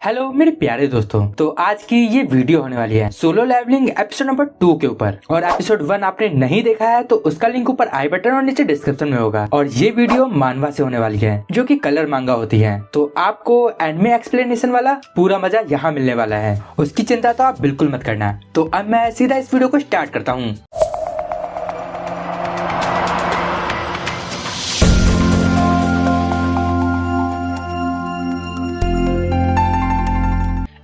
Hello मेरे प्यारे दोस्तों, तो आज की ये वीडियो होने वाली है सोलो लेवलिंग एपिसोड नंबर 2 के ऊपर। और एपिसोड 1 आपने नहीं देखा है तो उसका लिंक ऊपर आई बटन और नीचे डिस्क्रिप्शन में होगा। और ये वीडियो मानवा से होने वाली है जो कि कलर मांगा होती है, तो आपको एंड में एक्सप्लेनेशन वाला पूरा मजा यहाँ मिलने वाला है, उसकी चिंता तो आप बिल्कुल मत करना। तो अब मैं सीधा इस वीडियो को स्टार्ट करता हूँ।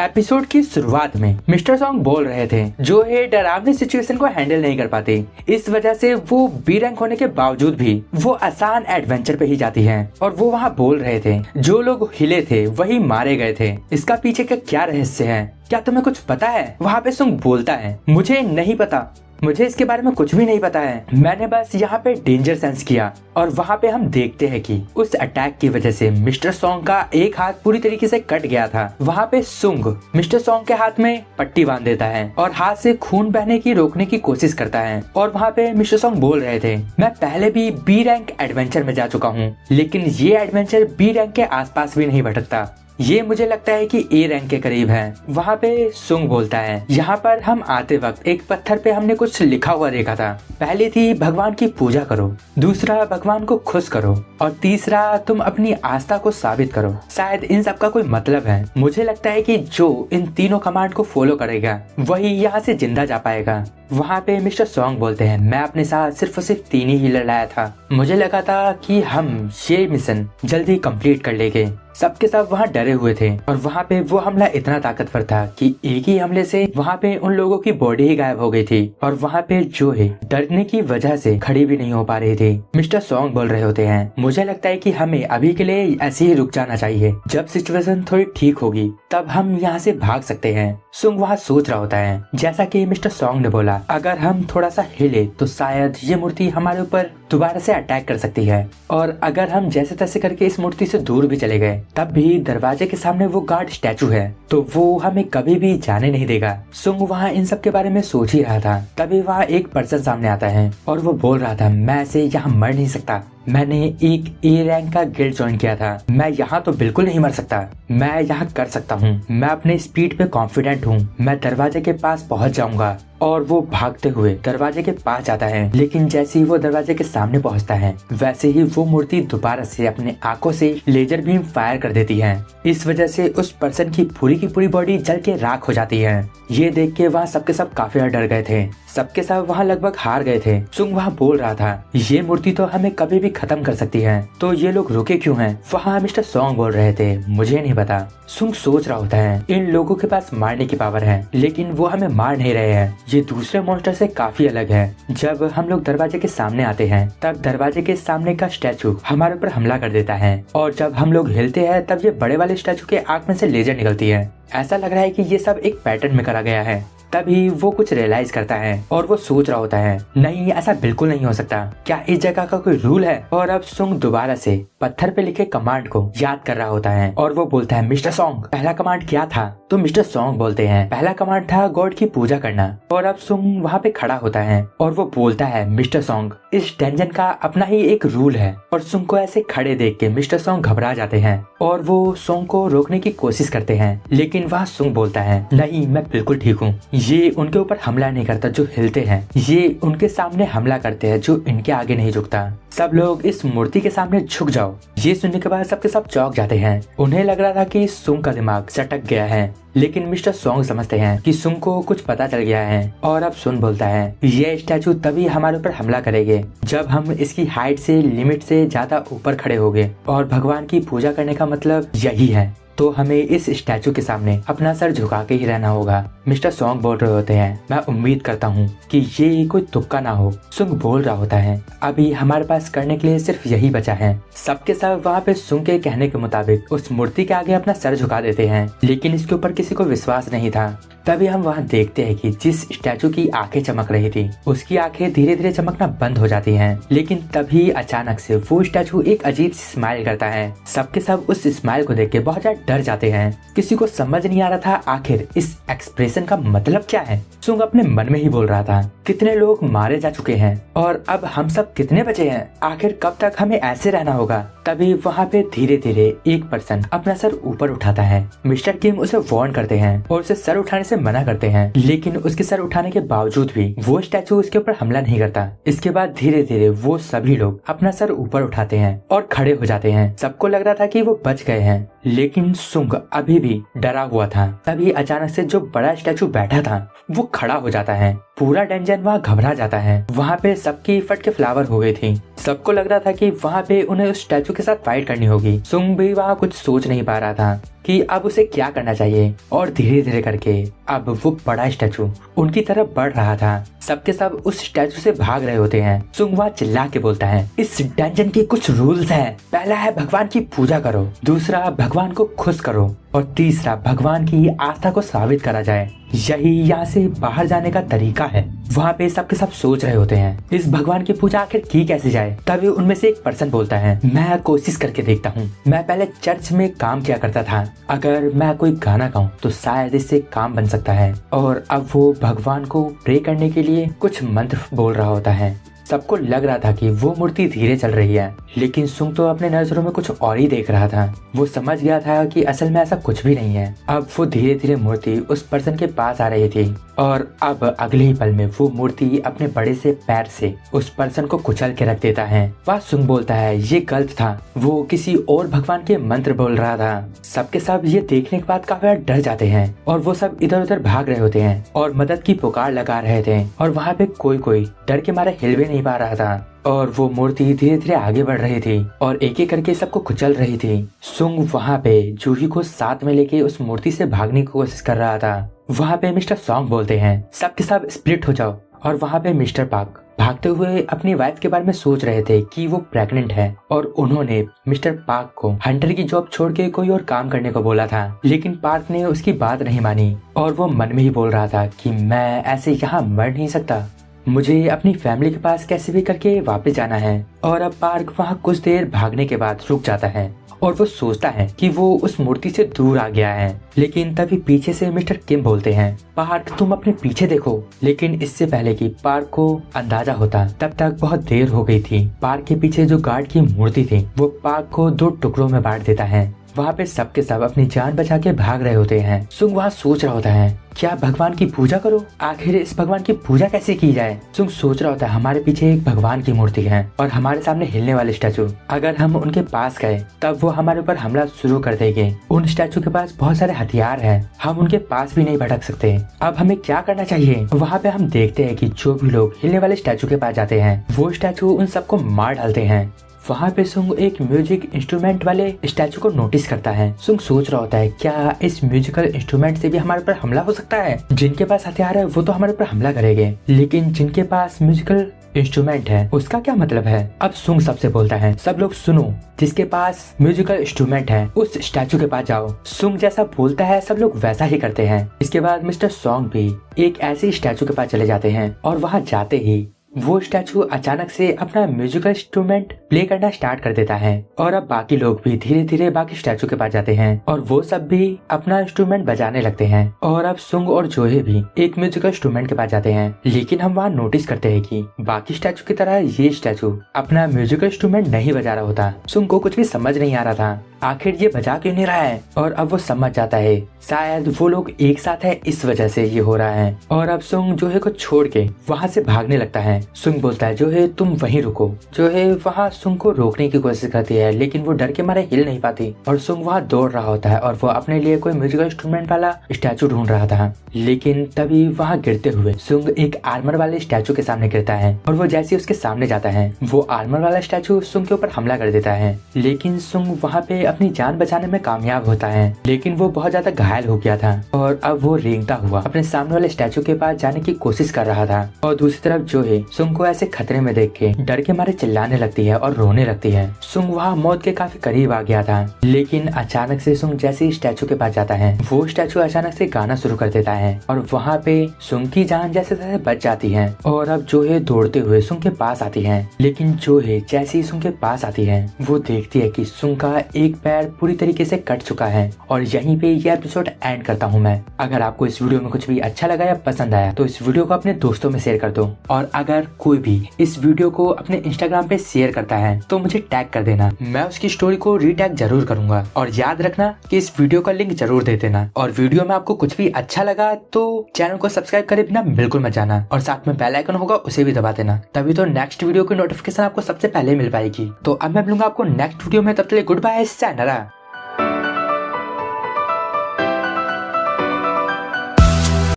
एपिसोड की शुरुआत में मिस्टर सॉन्ग बोल रहे थे जो है डरावनी सिचुएशन को हैंडल नहीं कर पाती, इस वजह से वो बी रैंक होने के बावजूद भी वो आसान एडवेंचर पे ही जाती है। और वो वहाँ बोल रहे थे जो लोग हिले थे वही मारे गए थे, इसका पीछे का क्या रहस्य है, क्या तुम्हें कुछ पता है? वहाँ पे सॉन्ग बोलता है मुझे नहीं पता, मुझे इसके बारे में कुछ भी नहीं पता है, मैंने बस यहाँ पे डेंजर सेंस किया। और वहाँ पे हम देखते हैं कि उस अटैक की वजह से मिस्टर सॉन्ग का एक हाथ पूरी तरीके से कट गया था। वहाँ पे सुंग मिस्टर सॉन्ग के हाथ में पट्टी बांध देता है और हाथ से खून बहने की रोकने की कोशिश करता है। और वहाँ पे मिस्टर सॉन्ग बोल रहे थे मैं पहले भी बी रैंक एडवेंचर में जा चुका हूँ, लेकिन ये एडवेंचर बी रैंक के आसपास भी नहीं भटकता, ये मुझे लगता है कि ए रैंक के करीब है। वहाँ पे सुंग बोलता है यहाँ पर हम आते वक्त एक पत्थर पे हमने कुछ लिखा हुआ देखा था, पहली थी भगवान की पूजा करो, दूसरा भगवान को खुश करो, और तीसरा तुम अपनी आस्था को साबित करो। शायद इन सब का कोई मतलब है। मुझे लगता है कि जो इन तीनों कमांड को फॉलो करेगा वही यहाँ से जिंदा जा पाएगा। वहाँ पे मिस्टर सॉन्ग बोलते हैं मैं अपने साथ सिर्फ और सिर्फ 3 ही हीलर लाया था, मुझे लगा था कि हम ये मिशन जल्दी कंप्लीट कर लेंगे। सबके सब वहाँ डरे हुए थे और वहाँ पे वो हमला इतना ताकतवर था कि एक ही हमले से वहाँ पे उन लोगों की बॉडी ही गायब हो गई थी। और वहाँ पे जो है डरने की वजह से खड़ी भी नहीं हो पा रही थी। मिस्टर सॉन्ग बोल रहे होते हैं मुझे लगता है कि हमें अभी के लिए ऐसे ही रुक जाना चाहिए, जब सिचुएशन थोड़ी ठीक होगी तब हम यहाँ से भाग सकते हैं। सुंग वहाँ सोच रहा होता है जैसा कि मिस्टर सॉन्ग ने बोला अगर हम थोड़ा सा हिले तो शायद ये मूर्ति हमारे ऊपर दोबारा से अटैक कर सकती है, और अगर हम जैसे तैसे करके इस मूर्ति से दूर भी चले गए तब भी दरवाजे के सामने वो गार्ड स्टैचू है तो वो हमें कभी भी जाने नहीं देगा। सुंग वहाँ इन सब के बारे में सोच ही रहा था, तभी वहाँ एक पर्सन सामने आता है और वो बोल रहा था मैं ऐसे यहाँ मर नहीं सकता, मैंने एक ए रैंक का गिल्ड ज्वाइन किया था, मैं यहाँ तो बिल्कुल नहीं मर सकता, मैं यहाँ कर सकता हूँ, मैं अपने स्पीड पे कॉन्फिडेंट हूँ, मैं दरवाजे के पास पहुँच जाऊंगा। और वो भागते हुए दरवाजे के पास जाता है, लेकिन जैसे ही वो दरवाजे के सामने पहुंचता है वैसे ही वो मूर्ति दोबारा से अपने आंखों से लेजर बीम फायर कर देती है। इस वजह से उस पर्सन की पूरी बॉडी जल के राख हो जाती है। ये देख के वहाँ सबके सब काफी डर गए थे, सबके सब वहाँ लगभग हार गए थे। सुंग वहाँ बोल रहा था ये मूर्ति तो हमें कभी भी खत्म कर सकती है, तो ये लोग रुके क्यों हैं? वहाँ मिस्टर सॉन्ग बोल रहे थे मुझे नहीं पता। सुंग सोच रहा होता है इन लोगों के पास मारने की पावर है, लेकिन वो हमें मार नहीं रहे हैं, ये दूसरे मॉन्स्टर से काफी अलग है। जब हम लोग दरवाजे के सामने आते हैं तब दरवाजे के सामने का स्टैचू हमारे ऊपर हमला कर देता है, और जब हम लोग हिलते हैं तब ये बड़े वाले स्टैचू के आंख में से लेजर निकलती है। ऐसा लग रहा है कि ये सब एक पैटर्न में करा गया है। तभी वो कुछ रियलाइज करता है और वो सोच रहा होता है नहीं ऐसा बिल्कुल नहीं हो सकता, क्या इस जगह का कोई रूल है? और अब सुंग दोबारा से पत्थर पे लिखे कमांड को याद कर रहा होता है और वो बोलता है मिस्टर सॉन्ग पहला कमांड क्या था? तो मिस्टर सॉन्ग बोलते हैं पहला कमांड था गॉड की पूजा करना। और अब सुंग वहाँ पे खड़ा होता है और वो बोलता है मिस्टर सॉन्ग इस डंजन का अपना ही एक रूल है। और सुंग को ऐसे खड़े देख के मिस्टर सॉन्ग घबरा जाते हैं और वो सुंग को रोकने की कोशिश करते हैं, लेकिन वहाँ सुंग बोलता है नहीं मैं बिल्कुल ठीक हूँ, ये उनके ऊपर हमला नहीं करता जो हिलते हैं, ये उनके सामने हमला करते हैं जो इनके आगे नहीं झुकता। सब लोग इस मूर्ति के सामने झुक जाओ। ये सुनने के बाद सबके सब चौंक जाते हैं, उन्हें लग रहा था कि सुंग का दिमाग सटक गया है, लेकिन मिस्टर सॉन्ग समझते हैं कि सुंग को कुछ पता चल गया है। और अब सुन बोलता है ये स्टैचू तभी हमारे ऊपर हमला करेंगे जब हम इसकी हाइट से लिमिट से ज्यादा ऊपर खड़े होंगे, और भगवान की पूजा करने का मतलब यही है, तो हमें इस स्टैचू के सामने अपना सर झुका के ही रहना होगा। मिस्टर सॉन्ग बोल रहे होते हैं मैं उम्मीद करता हूँ कि ये कोई तुक्का ना हो। सुंग बोल रहा होता है अभी हमारे पास करने के लिए सिर्फ यही बचा है। सबके सब वहाँ पे सुंग के कहने के मुताबिक उस मूर्ति के आगे अपना सर झुका देते हैं, लेकिन इसके ऊपर किसी को विश्वास नहीं था। तभी हम वहाँ देखते हैं कि जिस स्टैचू की आंखें चमक रही थी उसकी आंखें धीरे धीरे चमकना बंद हो जाती हैं, लेकिन तभी अचानक से वो स्टैचू एक अजीब सी स्माइल करता है। सबके सब उस स्माइल को देख के बहुत ज्यादा डर जाते हैं। किसी को समझ नहीं आ रहा था आखिर इस एक्सप्रेशन का मतलब क्या है। सुंग अपने मन में ही बोल रहा था, कितने लोग मारे जा चुके हैं और अब हम सब कितने बचे हैं, आखिर कब तक हमें ऐसे रहना होगा। तभी वहाँ पे धीरे धीरे एक पर्सन अपना सर ऊपर उठाता है। मिस्टर किम उसे वार्न करते हैं और उसे सर उठाने से मना करते हैं, लेकिन उसके सर उठाने के बावजूद भी वो स्टैचू उसके ऊपर हमला नहीं करता। इसके बाद धीरे धीरे वो सभी लोग अपना सर ऊपर उठाते हैं और खड़े हो जाते हैं। सबको लग रहा था कि वो बच गए हैं, लेकिन सुंग अभी भी डरा हुआ था। तभी अचानक से जो बड़ा स्टैचू बैठा था वो खड़ा हो जाता है। पूरा डेंजन वहाँ घबरा जाता है। वहाँ पे सबकी फट के फ्लावर हो गई थी। सबको लग रहा था कि वहाँ पे उन्हें उस स्टैचू के साथ फाइट करनी होगी। सुंग भी वहाँ कुछ सोच नहीं पा रहा था कि अब उसे क्या करना चाहिए, और धीरे धीरे करके अब वो बड़ा स्टैचू उनकी तरफ बढ़ रहा था। सबके सब उस स्टैचू से भाग रहे होते हैं। सुंग वहाँ चिल्ला के बोलता है, इस डंजन के कुछ रूल्स हैं। पहला है भगवान की पूजा करो, दूसरा भगवान को खुश करो, और तीसरा भगवान की आस्था को साबित करा जाए। यही यहाँ से बाहर जाने का तरीका है। वहाँ पे सबके सब सोच रहे होते हैं इस भगवान की पूजा आखिर की कैसे जाए। तभी उनमें से एक पर्सन बोलता है, मैं कोशिश करके देखता हूँ। मैं पहले चर्च में काम किया करता था, अगर मैं कोई गाना गाऊं तो शायद इससे काम बन सकता है। और अब वो भगवान को प्रे करने के लिए कुछ मंत्र बोल रहा होता है। सबको लग रहा था कि वो मूर्ति धीरे चल रही है, लेकिन सुंग तो अपने नजरों में कुछ और ही देख रहा था। वो समझ गया था कि असल में ऐसा कुछ भी नहीं है। अब वो धीरे धीरे मूर्ति उस पर्सन के पास आ रही थी, और अब अगले ही पल में वो मूर्ति अपने बड़े से पैर से उस पर्सन को कुचल के रख देता है। वह सुंग बोलता है ये गलत था, वो किसी और भगवान के मंत्र बोल रहा था। सबके सब ये देखने के बाद काफी डर जाते हैं, और वो सब इधर उधर भाग रहे होते हैं और मदद की पुकार लगा रहे थे। और वहाँ पे कोई डर के मारे हिल भी नहीं पा रहा था, और वो मूर्ति धीरे धीरे आगे बढ़ रही थी और एक एक करके सबको कुचल रही थी। सुंग वहाँ पे जूही को साथ में लेके उस मूर्ति से भागने की कोशिश कर रहा था। वहाँ पे मिस्टर सॉन्ग बोलते हैं, सबके सब स्प्लिट हो जाओ। और वहाँ पे मिस्टर पार्क भागते हुए अपनी वाइफ के बारे में सोच रहे थे कि वो प्रेग्नेंट है, और उन्होंने मिस्टर पार्क को हंटर की जॉब छोड़ के कोई और काम करने को बोला था। लेकिन पार्क ने उसकी बात नहीं मानी, और वो मन में ही बोल रहा था कि मैं ऐसे यहाँ मर नहीं सकता, मुझे अपनी फैमिली के पास कैसे भी करके वापस जाना है। और अब पार्क वहाँ कुछ देर भागने के बाद रुक जाता है, और वो सोचता है कि वो उस मूर्ति से दूर आ गया है। लेकिन तभी पीछे से मिस्टर किम बोलते हैं, पार्क तुम अपने पीछे देखो। लेकिन इससे पहले कि पार्क को अंदाजा होता तब तक बहुत देर हो गई थी। पार्क के पीछे जो गार्ड की मूर्ति थी वो पार्क को 2 टुकड़ों में बांट देता है। वहाँ पे सबके सब अपनी जान बचा के भाग रहे होते हैं। सुंग वहाँ सोच रहा होता है, क्या भगवान की पूजा करो, आखिर इस भगवान की पूजा कैसे की जाए। सुंग सोच रहा होता है, हमारे पीछे एक भगवान की मूर्ति है और हमारे सामने हिलने वाले स्टैचू, अगर हम उनके पास गए तब वो हमारे ऊपर हमला शुरू कर देंगे। उन स्टैचू के पास बहुत सारे हथियार हैं, हम उनके पास भी नहीं भटक सकते। अब हमें क्या करना चाहिए। वहाँ पे हम देखते हैं कि जो भी लोग हिलने वाले स्टैचू के पास जाते हैं वो स्टैचू उन सबको मार डालते हैं। वहाँ पे सुंग एक म्यूजिक इंस्ट्रूमेंट वाले स्टैचू को नोटिस करता है। सुंग सोच रहा होता है, क्या इस म्यूजिकल इंस्ट्रूमेंट से भी हमारे ऊपर हमला हो सकता है। जिनके पास हथियार है वो तो हमारे ऊपर हमला करेंगे, लेकिन जिनके पास म्यूजिकल इंस्ट्रूमेंट है उसका क्या मतलब है। अब सुंग सबसे बोलता है, सब लोग सुनो, जिसके पास म्यूजिकल इंस्ट्रूमेंट है उस स्टैचू के पास जाओ। सुंग जैसा बोलता है सब लोग वैसा ही करते हैं। इसके बाद मिस्टर सॉन्ग भी एक ऐसे स्टैचू के पास चले जाते हैं, और वहाँ जाते ही वो स्टैचू अचानक से अपना म्यूजिकल इंस्ट्रूमेंट प्ले करना स्टार्ट कर देता है। और अब बाकी लोग भी धीरे धीरे बाकी स्टैचू के पास जाते हैं और वो सब भी अपना इंस्ट्रूमेंट बजाने लगते हैं। और अब सुंग और जोहे भी एक म्यूजिकल इंस्ट्रूमेंट के पास जाते हैं, लेकिन हम वहाँ नोटिस करते हैं कि बाकी स्टैचू की तरह ये स्टैचू अपना म्यूजिकल इंस्ट्रूमेंट नहीं बजा रहा होता। सुंग को कुछ भी समझ नहीं आ रहा था, आखिर ये बजा क्यों नहीं रहा है। और अब वो समझ जाता है शायद वो लोग एक साथ है, इस वजह से ये हो रहा है। और अब सुंग जोहे को छोड़ के वहाँ से भागने लगता है। सुंग बोलता है, जोहे तुम वहीं रुको। जोहे वहाँ सुंग को रोकने की कोशिश करती है, लेकिन वो डर के मारे हिल नहीं पाती। और सुंग वहाँ दौड़ रहा होता है और वो अपने लिए कोई म्यूजिकल इंस्ट्रूमेंट वाला स्टैचू ढूंढ रहा था। लेकिन तभी वहाँ गिरते हुए सुंग एक आर्मर वाले स्टैचू के सामने गिरता है, और वो जैसे उसके सामने जाता है वो आर्मर वाला स्टैचू सुंग के ऊपर हमला कर देता है। लेकिन सुंग वहाँ पे अपनी जान बचाने में कामयाब होता है, लेकिन वो बहुत ज्यादा घायल हो गया था। और अब वो रेंगता हुआ अपने सामने वाले स्टैचू के पास जाने की कोशिश कर रहा था। और दूसरी तरफ जो है सुंग को ऐसे खतरे में देख के डर के मारे चिल्लाने लगती है और रोने लगती है। सुंग वहाँ मौत के काफी करीब आ गया था, लेकिन अचानक से सुंग जैसे ही स्टैचू के पास जाता है वो स्टैचू अचानक से गाना शुरू कर देता है, और वहाँ पे सुंग की जान जैसे तैसे बच जाती है। और अब जो है दौड़ते हुए सुंग के पास आती है, लेकिन जो है जैसे ही सुंग के पास आती है वो देखती है कि सुंग का एक पैर पूरी तरीके से कट चुका है। और यहीं पे ये एपिसोड एंड करता हूँ मैं। अगर आपको इस वीडियो में कुछ भी अच्छा लगा या पसंद आया तो इस वीडियो को अपने दोस्तों में शेयर कर दो। और अगर कोई भी इस वीडियो को अपने इंस्टाग्राम पे शेयर करता है तो मुझे टैग कर देना, मैं उसकी स्टोरी को रीटैग जरूर करूंगा। और याद रखना कि इस वीडियो का लिंक जरूर दे देना। और वीडियो में आपको कुछ भी अच्छा लगा तो चैनल को सब्सक्राइब करे बिना बिल्कुल मत जाना, और साथ में बेल आइकन होगा उसे भी दबा देना, तभी तो नेक्स्ट वीडियो की नोटिफिकेशन आपको सबसे पहले मिल पाएगी। तो अब मैं मिलूंगा आपको नेक्स्ट वीडियो में, तब तक गुड बाय, sayonara।